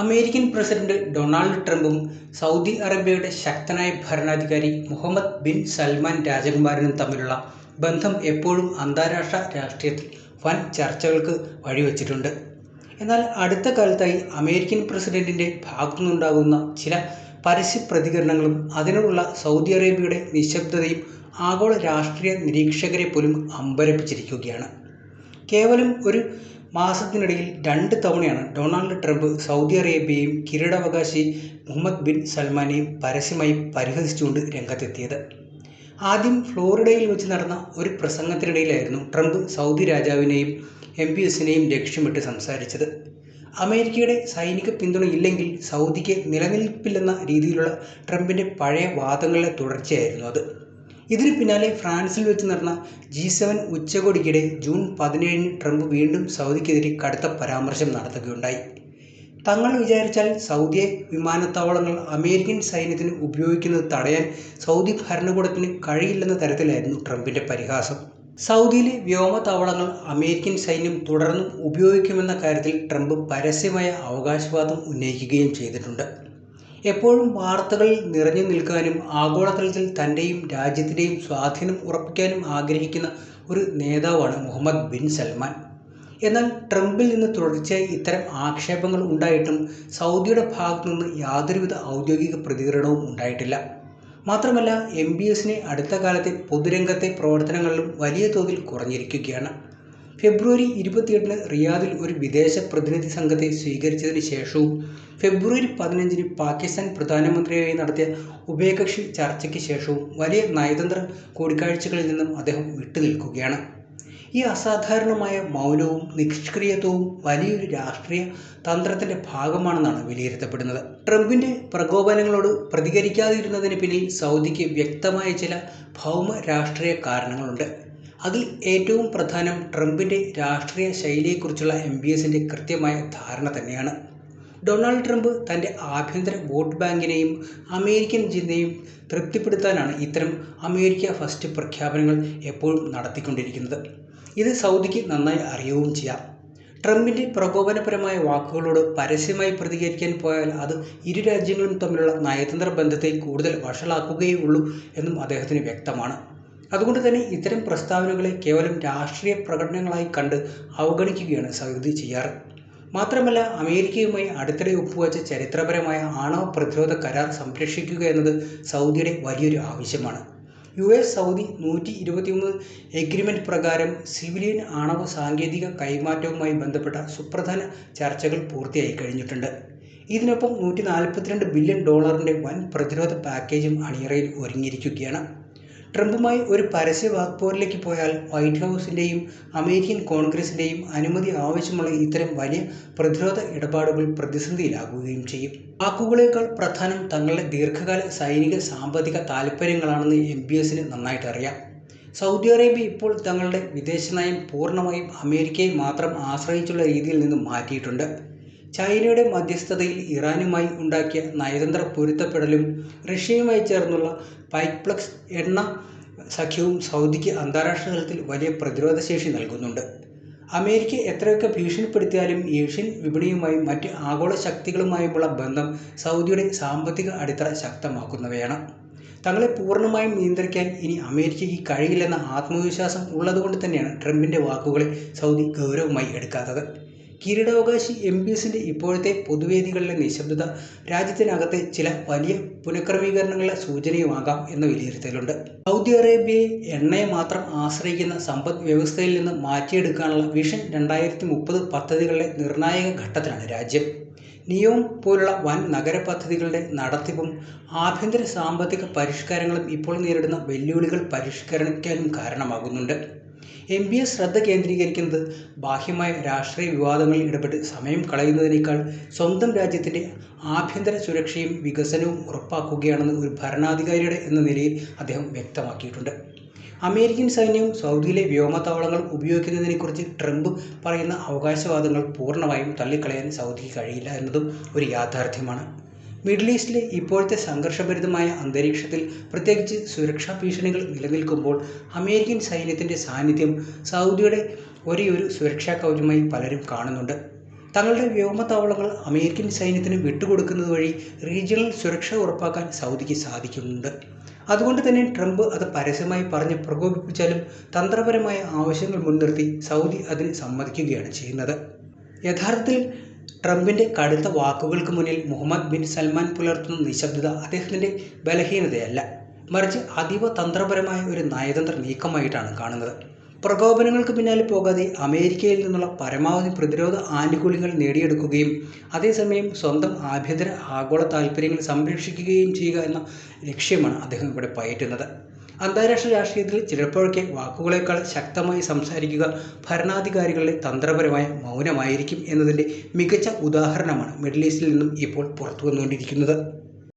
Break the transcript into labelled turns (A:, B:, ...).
A: American president Donald ട്രംപും Saudi അറേബ്യയുടെ ശക്തനായ ഭരണാധികാരി മുഹമ്മദ് ബിൻ സൽമാൻ രാജകുമാരനും തമ്മിലുള്ള ബന്ധം എപ്പോഴും അന്താരാഷ്ട്ര രാഷ്ട്രീയത്തിൽ വൻ ചർച്ചകൾക്ക് വഴിവെച്ചിട്ടുണ്ട്. എന്നാൽ അടുത്ത കാലത്തായി അമേരിക്കൻ പ്രസിഡന്റിന്റെ ഭാഗത്തുനിന്നുണ്ടാകുന്ന ചില പരസ്യ പ്രതികരണങ്ങളും അതിനോടുള്ള സൗദി അറേബ്യയുടെ നിശബ്ദതയും ആഗോള രാഷ്ട്രീയ നിരീക്ഷകരെ പോലും അമ്പരപ്പിച്ചിരിക്കുകയാണ്. കേവലം ഒരു മാസത്തിനിടയിൽ 2 തവണയാണ് ഡൊണാൾഡ് ട്രംപ് സൗദി അറേബ്യയെയും കിരീടാവകാശി മുഹമ്മദ് ബിൻ സൽമാനെയും പരസ്യമായി പരിഹസിച്ചുകൊണ്ട് രംഗത്തെത്തിയത്. ആദ്യം ഫ്ലോറിഡയിൽ വെച്ച് നടന്ന ഒരു പ്രസംഗത്തിനിടയിലായിരുന്നു ട്രംപ് സൗദി രാജാവിനെയും MBSനെയും ലക്ഷ്യമിട്ട് സംസാരിച്ചത്. അമേരിക്കയുടെ സൈനിക പിന്തുണയില്ലെങ്കിൽ സൗദിക്ക് നിലനിൽപ്പില്ലെന്ന രീതിയിലുള്ള ട്രംപിൻ്റെ പഴയ വാദങ്ങളുടെ തുടർച്ചയായിരുന്നു അത്. ഇതിന് പിന്നാലെ ഫ്രാൻസിൽ വെച്ച് നടന്ന G7 ഉച്ചകോടിക്കിടെ ജൂൺ 17 ട്രംപ് വീണ്ടും സൗദിക്കെതിരെ കടുത്ത പരാമർശം നടത്തുകയുണ്ടായി. തങ്ങൾ വിചാരിച്ചാൽ സൗദി വിമാനത്താവളങ്ങൾ അമേരിക്കൻ സൈന്യത്തിന് ഉപയോഗിക്കുന്നത് തടയാൻ സൗദി ഭരണകൂടത്തിന് കഴിയില്ലെന്ന തരത്തിലായിരുന്നു ട്രംപിൻ്റെ പരിഹാസം. സൗദിയിലെ വ്യോമത്താവളങ്ങൾ അമേരിക്കൻ സൈന്യം തുടർന്നും ഉപയോഗിക്കുമെന്ന കാര്യത്തിൽ ട്രംപ് പരസ്യമായ അവകാശവാദം ഉന്നയിക്കുകയും ചെയ്തിട്ടുണ്ട്. എപ്പോഴും വാർത്തകളിൽ നിറഞ്ഞു നിൽക്കാനും ആഗോളതലത്തിൽ തൻ്റെയും രാജ്യത്തിൻ്റെയും സ്വാധീനം ഉറപ്പിക്കാനും ആഗ്രഹിക്കുന്ന ഒരു നേതാവാണ് മുഹമ്മദ് ബിൻ സൽമാൻ. എന്നാൽ ട്രംപിൽ നിന്ന് തുടർച്ചയായി ഇത്തരം ആക്ഷേപങ്ങൾ ഉണ്ടായിട്ടും സൗദിയുടെ ഭാഗത്തുനിന്ന് യാതൊരുവിധ ഔദ്യോഗിക പ്രതികരണവും ഉണ്ടായിട്ടില്ല. മാത്രമല്ല MBSനെ അടുത്ത കാലത്തെ പൊതുരംഗത്തെ പ്രവർത്തനങ്ങളിലും വലിയ തോതിൽ കുറഞ്ഞിരിക്കുകയാണ്. ഫെബ്രുവരി 28 റിയാദിൽ ഒരു വിദേശ പ്രതിനിധി സംഘത്തെ സ്വീകരിച്ചതിന് ശേഷവും ഫെബ്രുവരി 15 പാകിസ്ഥാൻ പ്രധാനമന്ത്രിയായി നടത്തിയ ഉഭയകക്ഷി ചർച്ചയ്ക്ക് ശേഷവും വലിയ നയതന്ത്ര കൂടിക്കാഴ്ചകളിൽ നിന്നും അദ്ദേഹം വിട്ടുനിൽക്കുകയാണ്. ഈ അസാധാരണമായ മൗനവും നിഷ്ക്രിയത്വവും വലിയൊരു രാഷ്ട്രീയ തന്ത്രത്തിൻ്റെ ഭാഗമാണെന്നാണ് വിലയിരുത്തപ്പെടുന്നത്. ട്രംപിൻ്റെ പ്രകോപനങ്ങളോട് പ്രതികരിക്കാതിരുന്നതിന് പിന്നിൽ സൗദിക്ക് വ്യക്തമായ ചില ഭൗമ രാഷ്ട്രീയ കാരണങ്ങളുണ്ട്. അതിൽ ഏറ്റവും പ്രധാനം ട്രംപിൻ്റെ രാഷ്ട്രീയ ശൈലിയെക്കുറിച്ചുള്ള MBSൻ്റെ കൃത്യമായ ധാരണ തന്നെയാണ്. ഡൊണാൾഡ് ട്രംപ് തൻ്റെ ആഭ്യന്തര വോട്ട് ബാങ്കിനെയും അമേരിക്കൻ ജനതയെയും തൃപ്തിപ്പെടുത്താനാണ് ഇത്തരം അമേരിക്ക ഫസ്റ്റ് പ്രഖ്യാപനങ്ങൾ എപ്പോഴും നടത്തിക്കൊണ്ടിരിക്കുന്നത്. ഇത് സൗദിക്ക് നന്നായി അറിയുകയും ചെയ്യാം. ട്രംപിൻ്റെ പ്രകോപനപരമായ വാക്കുകളോട് പരസ്യമായി പ്രതികരിക്കാൻ പോയാൽ അത് ഇരു രാജ്യങ്ങളും തമ്മിലുള്ള നയതന്ത്ര ബന്ധത്തെ കൂടുതൽ വഷളാക്കുകയേ ഉള്ളൂ എന്നും അദ്ദേഹത്തിന് വ്യക്തമാണ്. അതുകൊണ്ട് തന്നെ ഇത്തരം പ്രസ്താവനകളെ കേവലം രാഷ്ട്രീയ പ്രകടനങ്ങളായി കണ്ട് അവഗണിക്കുകയാണ് സൗദി ചെയ്യാറ്. മാത്രമല്ല അമേരിക്കയുമായി അടുത്തിടെ ഒപ്പുവെച്ച ചരിത്രപരമായ ആണവ പ്രതിരോധ കരാർ സംരക്ഷിക്കുക എന്നത് സൗദിയുടെ വലിയൊരു ആവശ്യമാണ്. US സൗദി 121 എഗ്രിമെൻ്റ് പ്രകാരം സിവിലിയൻ ആണവ സാങ്കേതിക കൈമാറ്റവുമായി ബന്ധപ്പെട്ട സുപ്രധാന ചർച്ചകൾ പൂർത്തിയായി കഴിഞ്ഞിട്ടുണ്ട്. ഇതിനൊപ്പം $142 ബില്യൺ വൻ പ്രതിരോധ പാക്കേജും അണിയറയിൽ ഒരുങ്ങിയിരിക്കുകയാണ്. ട്രംപുമായി ഒരു പരസ്യ വാക്പോരിലേക്ക് പോയാൽ വൈറ്റ് ഹൗസിൻ്റെയും അമേരിക്കൻ കോൺഗ്രസിൻ്റെയും അനുമതി ആവശ്യമുള്ള ഇത്തരം വലിയ പ്രതിരോധ ഇടപാടുകൾ പ്രതിസന്ധിയിലാകുകയും ചെയ്യും. വാക്കുകളേക്കാൾ പ്രധാനം തങ്ങളുടെ ദീർഘകാല സൈനിക സാമ്പത്തിക താൽപ്പര്യങ്ങളാണെന്ന് MBSന് നന്നായിട്ട് അറിയാം. സൗദി അറേബ്യ ഇപ്പോൾ തങ്ങളുടെ വിദേശനയം പൂർണ്ണമായും അമേരിക്കയെ മാത്രം ആശ്രയിച്ചുള്ള രീതിയിൽ നിന്നും മാറ്റിയിട്ടുണ്ട്. ചൈനയുടെ മധ്യസ്ഥതയിൽ ഇറാനുമായി ഉണ്ടാക്കിയ നയതന്ത്ര പൊരുത്തപ്പെടലും റഷ്യയുമായി ചേർന്നുള്ള പൈപ്ലക്സ് എണ്ണ സഖ്യവും സൗദിക്ക് അന്താരാഷ്ട്ര തലത്തിൽ വലിയ പ്രതിരോധശേഷി നൽകുന്നുണ്ട്. അമേരിക്ക എത്രയൊക്കെ ഭീഷണിപ്പെടുത്തിയാലും ഏഷ്യൻ വിപണിയുമായും മറ്റ് ആഗോള ശക്തികളുമായുമുള്ള ബന്ധം സൗദിയുടെ സാമ്പത്തിക അടിത്തറ ശക്തമാക്കുന്നവയാണ്. തങ്ങളെ പൂർണ്ണമായും നിയന്ത്രിക്കാൻ ഇനി അമേരിക്കയ്ക്ക് കഴിയില്ലെന്ന ആത്മവിശ്വാസം ഉള്ളതുകൊണ്ട് തന്നെയാണ് ട്രംപിൻ്റെ വാക്കുകളെ സൗദി ഗൗരവമായി എടുക്കാത്തത്. കിരീടാവകാശി MBSൻ്റെ ഇപ്പോഴത്തെ പൊതുവേദികളിലെ നിശബ്ദത രാജ്യത്തിനകത്തെ ചില വലിയ പുനഃക്രമീകരണങ്ങളുടെ സൂചനയുമാകാം എന്ന വിലയിരുത്തലുണ്ട്. സൗദി അറേബ്യയെ എണ്ണയെ മാത്രം ആശ്രയിക്കുന്ന സമ്പദ് വ്യവസ്ഥയിൽ നിന്ന് മാറ്റിയെടുക്കാനുള്ള വിഷൻ 2030 പദ്ധതികളുടെ നിർണായക ഘട്ടത്തിലാണ് രാജ്യം. നിയോം പോലുള്ള വൻ നഗര പദ്ധതികളുടെ നടത്തിപ്പും ആഭ്യന്തര സാമ്പത്തിക പരിഷ്കാരങ്ങളും ഇപ്പോൾ നേരിടുന്ന വെല്ലുവിളികൾ പരിഷ്കരിക്കാനും കാരണമാകുന്നുണ്ട്. MBS ശ്രദ്ധ കേന്ദ്രീകരിക്കുന്നത് ബാഹ്യമായ രാഷ്ട്രീയ വിവാദങ്ങളിൽ ഇടപെട്ട് സമയം കളയുന്നതിനേക്കാൾ സ്വന്തം രാജ്യത്തിൻ്റെ ആഭ്യന്തര സുരക്ഷയും വികസനവും ഉറപ്പാക്കുകയാണെന്ന് ഒരു ഭരണാധികാരിയുടെ എന്ന നിലയിൽ അദ്ദേഹം വ്യക്തമാക്കിയിട്ടുണ്ട്. അമേരിക്കൻ സൈന്യം സൗദിയിലെ വ്യോമത്താവളങ്ങൾ ഉപയോഗിക്കുന്നതിനെക്കുറിച്ച് ട്രംപ് പറയുന്ന അവകാശവാദങ്ങൾ പൂർണ്ണമായും തള്ളിക്കളയാൻ സൗദിക്ക് കഴിയില്ല എന്നതും ഒരു യാഥാർത്ഥ്യമാണ്. മിഡിൽ ഈസ്റ്റിലെ ഇപ്പോഴത്തെ സംഘർഷഭരിതമായ അന്തരീക്ഷത്തിൽ പ്രത്യേകിച്ച് സുരക്ഷാ ഭീഷണികൾ നിലനിൽക്കുമ്പോൾ അമേരിക്കൻ സൈന്യത്തിൻ്റെ സാന്നിധ്യം സൗദിയുടെ ഒരേയൊരു സുരക്ഷാ കവചമായി പലരും കാണുന്നുണ്ട്. തങ്ങളുടെ വ്യോമതാവളങ്ങൾ അമേരിക്കൻ സൈന്യത്തിന് വിട്ടുകൊടുക്കുന്നത് വഴി റീജിയണൽ സുരക്ഷ ഉറപ്പാക്കാൻ സൗദിക്ക് സാധിക്കുന്നുണ്ട്. അതുകൊണ്ട് തന്നെ ട്രംപ് അത് പരസ്യമായി പറഞ്ഞ് പ്രകോപിപ്പിച്ചാലും തന്ത്രപരമായ ആവശ്യങ്ങൾ മുൻനിർത്തി സൗദി അതിന് സമ്മതിക്കുകയാണ് ചെയ്യുന്നത്. യഥാർത്ഥത്തിൽ ട്രംപിൻ്റെ കടുത്ത വാക്കുകൾക്ക് മുന്നിൽ മുഹമ്മദ് ബിൻ സൽമാൻ പുലർത്തുന്ന നിശബ്ദത അദ്ദേഹത്തിൻ്റെ ബലഹീനതയല്ല, മറിച്ച് അതീവ തന്ത്രപരമായ ഒരു നയതന്ത്ര നീക്കമായിട്ടാണ് കാണുന്നത്. പ്രകോപനങ്ങൾക്ക് പിന്നാലെ പോകാതെ അമേരിക്കയിൽ നിന്നുള്ള പരമാവധി പ്രതിരോധ ആനുകൂല്യങ്ങൾ നേടിയെടുക്കുകയും അതേസമയം സ്വന്തം ആഭ്യന്തര ആഗോള താൽപ്പര്യങ്ങൾ സംരക്ഷിക്കുകയും ചെയ്യുക എന്ന ലക്ഷ്യമാണ് അദ്ദേഹം ഇവിടെ പയറ്റുന്നത്. അന്താരാഷ്ട്ര രാഷ്ട്രീയത്തിൽ ചിലപ്പോഴൊക്കെ വാക്കുകളേക്കാൾ ശക്തമായി സംസാരിക്കുക ഭരണാധികാരികളുടെ തന്ത്രപരമായ മൗനമായിരിക്കും എന്നതിൻ്റെ മികച്ച ഉദാഹരണമാണ് മിഡിൽ ഈസ്റ്റിൽ നിന്നും ഇപ്പോൾ പുറത്തു വന്നുകൊണ്ടിരിക്കുന്നത്.